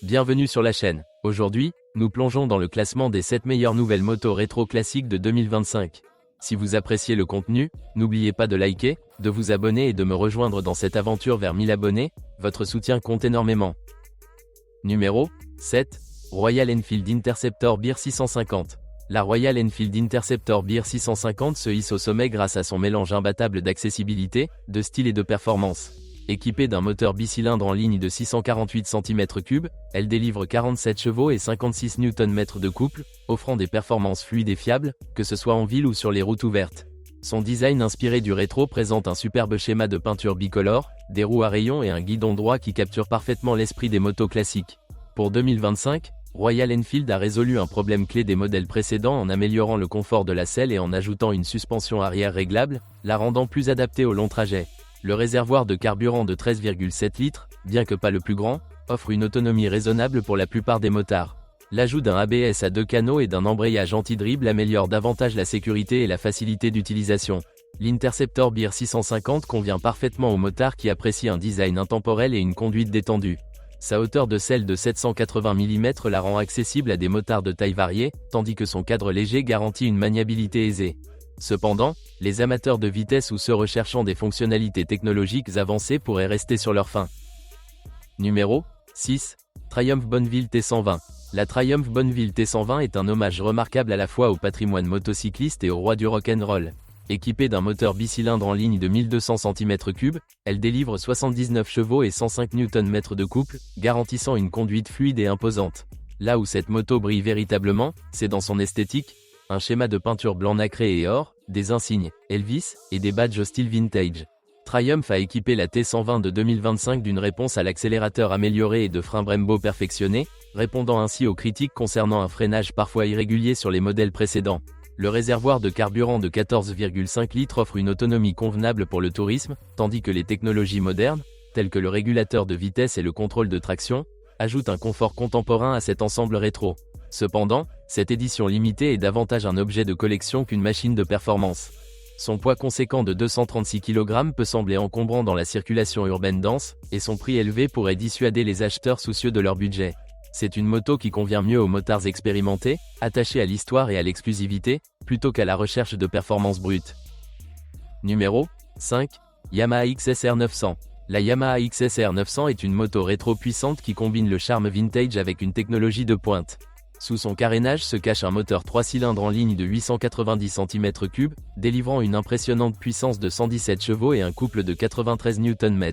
Bienvenue sur la chaîne. Aujourd'hui, nous plongeons dans le classement des 7 meilleures nouvelles motos rétro classiques de 2025. Si vous appréciez le contenu, n'oubliez pas de liker, de vous abonner et de me rejoindre dans cette aventure vers 1000 abonnés, votre soutien compte énormément. Numéro 7. Royal Enfield Interceptor Beer 650. La Royal Enfield Interceptor Beer 650 se hisse au sommet grâce à son mélange imbattable d'accessibilité, de style et de performance. Équipée d'un moteur bicylindre en ligne de 648 cm3, elle délivre 47 chevaux et 56 Nm de couple, offrant des performances fluides et fiables, que ce soit en ville ou sur les routes ouvertes. Son design inspiré du rétro présente un superbe schéma de peinture bicolore, des roues à rayons et un guidon droit qui capture parfaitement l'esprit des motos classiques. Pour 2025, Royal Enfield a résolu un problème clé des modèles précédents en améliorant le confort de la selle et en ajoutant une suspension arrière réglable, la rendant plus adaptée aux longs trajets. Le réservoir de carburant de 13,7 litres, bien que pas le plus grand, offre une autonomie raisonnable pour la plupart des motards. L'ajout d'un ABS à 2 canaux et d'un embrayage anti-dribble améliore davantage la sécurité et la facilité d'utilisation. L'Interceptor Beer 650 convient parfaitement aux motards qui apprécient un design intemporel et une conduite détendue. Sa hauteur de selle de 780 mm la rend accessible à des motards de taille variée, tandis que son cadre léger garantit une maniabilité aisée. Cependant, les amateurs de vitesse ou ceux recherchant des fonctionnalités technologiques avancées pourraient rester sur leur faim. Numéro 6. Triumph Bonneville T120. La Triumph Bonneville T120 est un hommage remarquable à la fois au patrimoine motocycliste et au roi du rock'n'roll. Équipée d'un moteur bicylindre en ligne de 1200 cm3, elle délivre 79 chevaux et 105 Nm de couple, garantissant une conduite fluide et imposante. Là où cette moto brille véritablement, c'est dans son esthétique. Un schéma de peinture blanc nacré et or, des insignes, Elvis, et des badges au style vintage. Triumph a équipé la T120 de 2025 d'une réponse à l'accélérateur amélioré et de freins Brembo perfectionnés, répondant ainsi aux critiques concernant un freinage parfois irrégulier sur les modèles précédents. Le réservoir de carburant de 14,5 litres offre une autonomie convenable pour le tourisme, tandis que les technologies modernes, telles que le régulateur de vitesse et le contrôle de traction, ajoutent un confort contemporain à cet ensemble rétro. Cependant, cette édition limitée est davantage un objet de collection qu'une machine de performance. Son poids conséquent de 236 kg peut sembler encombrant dans la circulation urbaine dense, et son prix élevé pourrait dissuader les acheteurs soucieux de leur budget. C'est une moto qui convient mieux aux motards expérimentés, attachés à l'histoire et à l'exclusivité, plutôt qu'à la recherche de performances brutes. Numéro 5. Yamaha XSR 900. La Yamaha XSR 900 est une moto rétro puissante qui combine le charme vintage avec une technologie de pointe. Sous son carénage se cache un moteur 3 cylindres en ligne de 890 cm3, délivrant une impressionnante puissance de 117 chevaux et un couple de 93 Nm.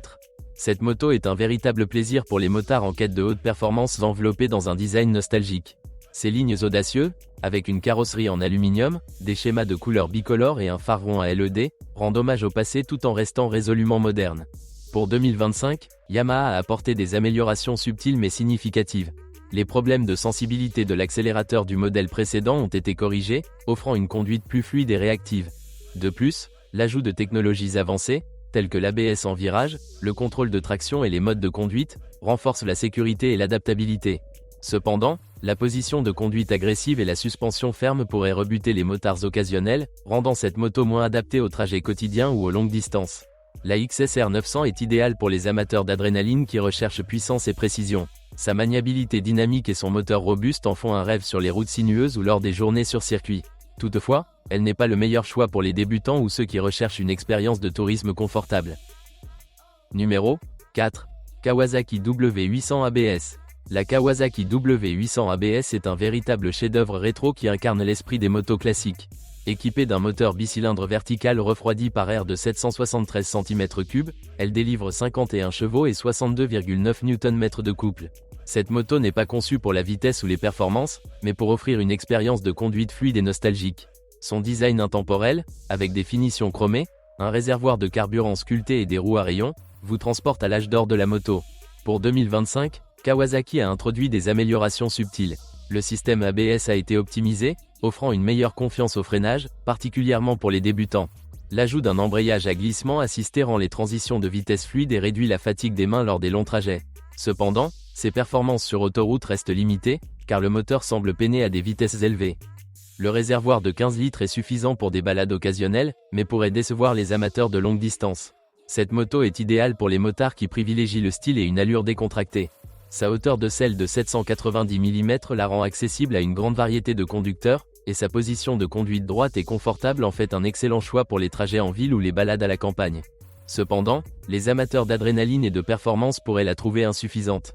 Cette moto est un véritable plaisir pour les motards en quête de haute performance enveloppés dans un design nostalgique. Ses lignes audacieuses, avec une carrosserie en aluminium, des schémas de couleurs bicolores et un phare rond à LED, rendent hommage au passé tout en restant résolument moderne. Pour 2025, Yamaha a apporté des améliorations subtiles mais significatives. Les problèmes de sensibilité de l'accélérateur du modèle précédent ont été corrigés, offrant une conduite plus fluide et réactive. De plus, l'ajout de technologies avancées, telles que l'ABS en virage, le contrôle de traction et les modes de conduite, renforce la sécurité et l'adaptabilité. Cependant, la position de conduite agressive et la suspension ferme pourraient rebuter les motards occasionnels, rendant cette moto moins adaptée aux trajets quotidiens ou aux longues distances. La XSR 900 est idéale pour les amateurs d'adrénaline qui recherchent puissance et précision. Sa maniabilité dynamique et son moteur robuste en font un rêve sur les routes sinueuses ou lors des journées sur circuit. Toutefois, elle n'est pas le meilleur choix pour les débutants ou ceux qui recherchent une expérience de tourisme confortable. Numéro 4. Kawasaki W800 ABS. La Kawasaki W800 ABS est un véritable chef-d'œuvre rétro qui incarne l'esprit des motos classiques. Équipée d'un moteur bicylindre vertical refroidi par air de 773 cm3, elle délivre 51 chevaux et 62,9 Nm de couple. Cette moto n'est pas conçue pour la vitesse ou les performances, mais pour offrir une expérience de conduite fluide et nostalgique. Son design intemporel, avec des finitions chromées, un réservoir de carburant sculpté et des roues à rayons, vous transporte à l'âge d'or de la moto. Pour 2025, Kawasaki a introduit des améliorations subtiles. Le système ABS a été optimisé, offrant une meilleure confiance au freinage, particulièrement pour les débutants. L'ajout d'un embrayage à glissement assisté rend les transitions de vitesse fluides et réduit la fatigue des mains lors des longs trajets. Cependant, ses performances sur autoroute restent limitées, car le moteur semble peiner à des vitesses élevées. Le réservoir de 15 litres est suffisant pour des balades occasionnelles, mais pourrait décevoir les amateurs de longue distance. Cette moto est idéale pour les motards qui privilégient le style et une allure décontractée. Sa hauteur de selle de 790 mm la rend accessible à une grande variété de conducteurs, et sa position de conduite droite et confortable en fait un excellent choix pour les trajets en ville ou les balades à la campagne. Cependant, les amateurs d'adrénaline et de performance pourraient la trouver insuffisante.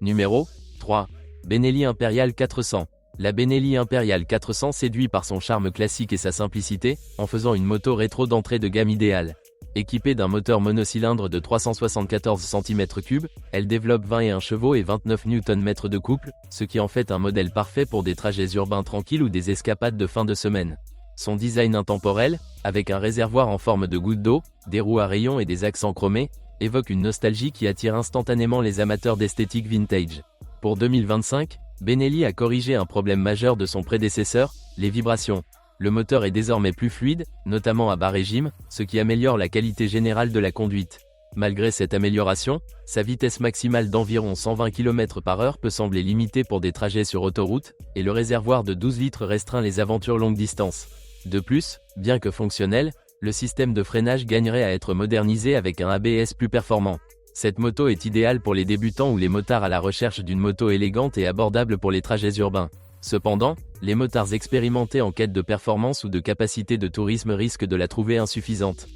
Numéro 3. Benelli Imperial 400. La Benelli Imperial 400 séduit par son charme classique et sa simplicité, en faisant une moto rétro d'entrée de gamme idéale. Équipée d'un moteur monocylindre de 374 cm3, elle développe 21 chevaux et 29 Nm de couple, ce qui en fait un modèle parfait pour des trajets urbains tranquilles ou des escapades de fin de semaine. Son design intemporel, avec un réservoir en forme de goutte d'eau, des roues à rayons et des accents chromés, évoque une nostalgie qui attire instantanément les amateurs d'esthétique vintage. Pour 2025, Benelli a corrigé un problème majeur de son prédécesseur, les vibrations. Le moteur est désormais plus fluide, notamment à bas régime, ce qui améliore la qualité générale de la conduite. Malgré cette amélioration, sa vitesse maximale d'environ 120 km/h peut sembler limitée pour des trajets sur autoroute, et le réservoir de 12 litres restreint les aventures longue distance. De plus, bien que fonctionnel, le système de freinage gagnerait à être modernisé avec un ABS plus performant. Cette moto est idéale pour les débutants ou les motards à la recherche d'une moto élégante et abordable pour les trajets urbains. Cependant, les motards expérimentés en quête de performance ou de capacité de tourisme risquent de la trouver insuffisante.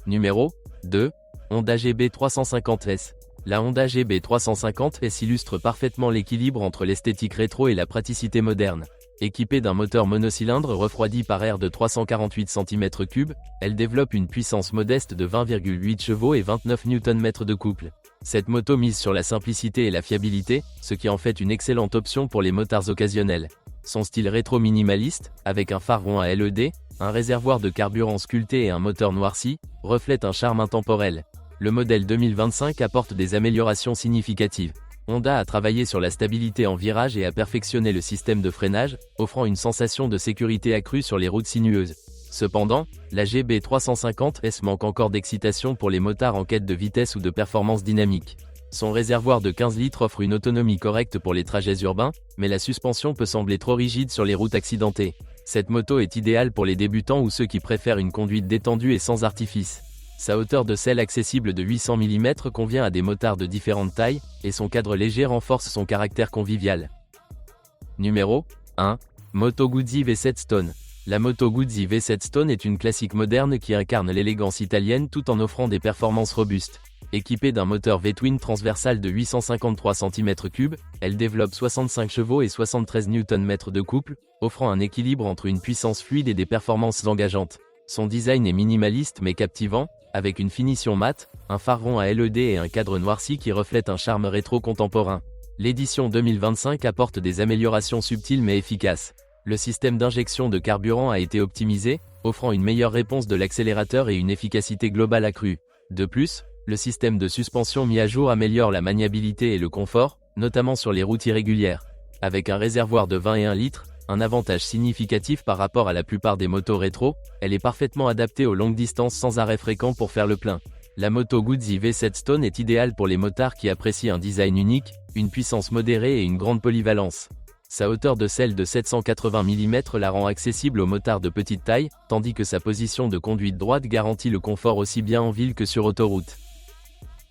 Numéro 2. Honda GB350S. La Honda GB350S illustre parfaitement l'équilibre entre l'esthétique rétro et la praticité moderne. Équipée d'un moteur monocylindre refroidi par air de 348 cm3, elle développe une puissance modeste de 20,8 chevaux et 29 Nm de couple. Cette moto mise sur la simplicité et la fiabilité, ce qui en fait une excellente option pour les motards occasionnels. Son style rétro minimaliste, avec un phare rond à LED, un réservoir de carburant sculpté et un moteur noirci, reflète un charme intemporel. Le modèle 2025 apporte des améliorations significatives. Honda a travaillé sur la stabilité en virage et a perfectionné le système de freinage, offrant une sensation de sécurité accrue sur les routes sinueuses. Cependant, la GB350S manque encore d'excitation pour les motards en quête de vitesse ou de performance dynamique. Son réservoir de 15 litres offre une autonomie correcte pour les trajets urbains, mais la suspension peut sembler trop rigide sur les routes accidentées. Cette moto est idéale pour les débutants ou ceux qui préfèrent une conduite détendue et sans artifice. Sa hauteur de selle accessible de 800 mm convient à des motards de différentes tailles, et son cadre léger renforce son caractère convivial. Numéro 1. Moto Guzzi V7 Stone. La Moto Guzzi V7 Stone est une classique moderne qui incarne l'élégance italienne tout en offrant des performances robustes. Équipée d'un moteur V-twin transversal de 853 cm3, elle développe 65 chevaux et 73 Nm de couple, offrant un équilibre entre une puissance fluide et des performances engageantes. Son design est minimaliste mais captivant, avec une finition mate, un phare rond à LED et un cadre noirci qui reflète un charme rétro contemporain. L'édition 2025 apporte des améliorations subtiles mais efficaces. Le système d'injection de carburant a été optimisé, offrant une meilleure réponse de l'accélérateur et une efficacité globale accrue. De plus, le système de suspension mis à jour améliore la maniabilité et le confort, notamment sur les routes irrégulières. Avec un réservoir de 21 litres, un avantage significatif par rapport à la plupart des motos rétro, elle est parfaitement adaptée aux longues distances sans arrêt fréquent pour faire le plein. La Moto Guzzi V7 Stone est idéale pour les motards qui apprécient un design unique, une puissance modérée et une grande polyvalence. Sa hauteur de selle de 780 mm la rend accessible aux motards de petite taille, tandis que sa position de conduite droite garantit le confort aussi bien en ville que sur autoroute.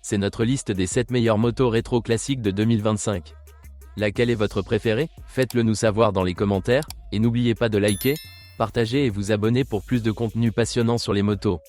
C'est notre liste des 7 meilleures motos rétro classiques de 2025. Laquelle est votre préférée? Faites-le nous savoir dans les commentaires, et n'oubliez pas de liker, partager et vous abonner pour plus de contenu passionnant sur les motos.